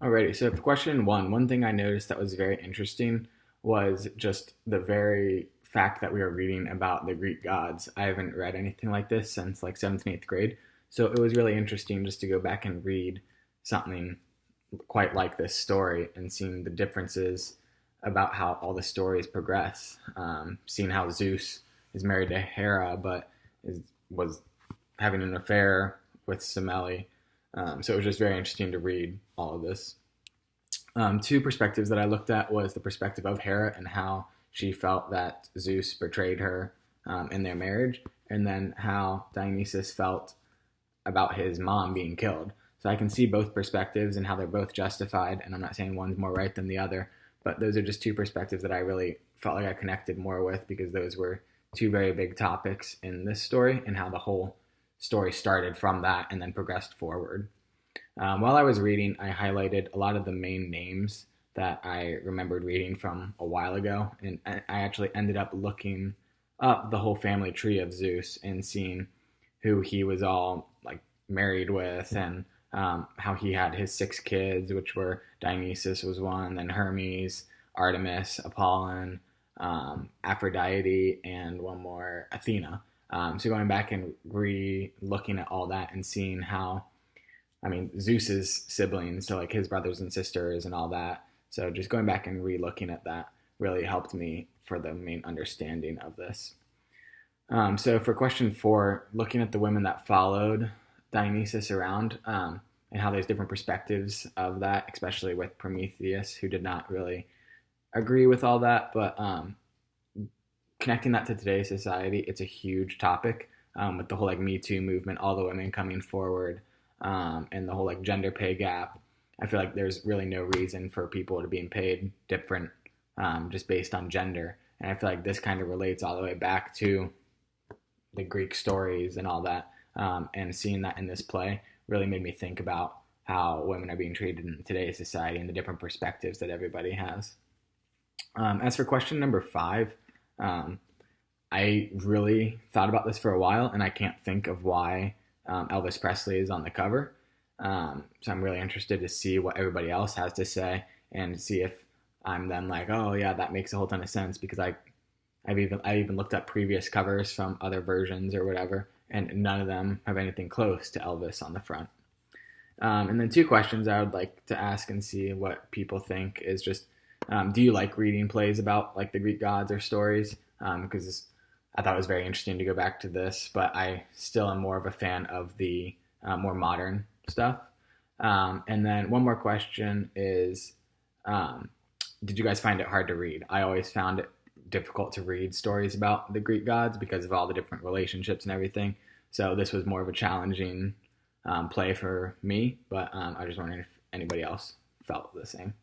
Alrighty, so for question one thing I noticed that was very interesting was just the very fact that we were reading about the Greek gods. I haven't read anything like this since like seventh and eighth grade, so it was really interesting just to go back and read something quite like this story and seeing the differences about how all the stories progress. Seeing how Zeus is married to Hera, but was having an affair with Semele. So it was just very interesting to read all of this. Two perspectives that I looked at was the perspective of Hera and how she felt that Zeus betrayed her in their marriage, and then how Dionysus felt about his mom being killed. So I can see both perspectives and how they're both justified, and I'm not saying one's more right than the other, but those are just two perspectives that I really felt like I connected more with because those were two very big topics in this story and how the whole story started from that and then progressed forward. While I was reading, I highlighted a lot of the main names that I remembered reading from a while ago, and I actually ended up looking up the whole family tree of Zeus and seeing who he was all like married with and how he had his six kids, which were Dionysus was one, then Hermes, Artemis, Apollon, Aphrodite, and one more, Athena. So going back and looking at all that and seeing how, I mean, Zeus's siblings, so like his brothers and sisters and all that. So just going back and re-looking at that really helped me for the main understanding of this. So for question four, looking at the women that followed Dionysus around and how there's different perspectives of that, especially with Prometheus, who did not really agree with all that. But connecting that to today's society, it's a huge topic with the whole like Me Too movement, all the women coming forward, and the whole like gender pay gap. I feel like there's really no reason for people to being paid different just based on gender. And I feel like this kind of relates all the way back to the Greek stories and all that. And seeing that in this play really made me think about how women are being treated in today's society and the different perspectives that everybody has. As for question number five, I really thought about this for a while and I can't think of why Elvis Presley is on the cover. So I'm really interested to see what everybody else has to say and see if I'm then like, oh yeah, that makes a whole ton of sense because I even looked up previous covers from other versions or whatever, and none of them have anything close to Elvis on the front. And then two questions I would like to ask and see what people think is just, do you like reading plays about like the Greek gods or stories? Because I thought it was very interesting to go back to this, but I still am more of a fan of the more modern stuff. And then one more question is, did you guys find it hard to read? I always found it difficult to read stories about the Greek gods because of all the different relationships and everything. So this was more of a challenging play for me, but I was just wondering if anybody else felt the same.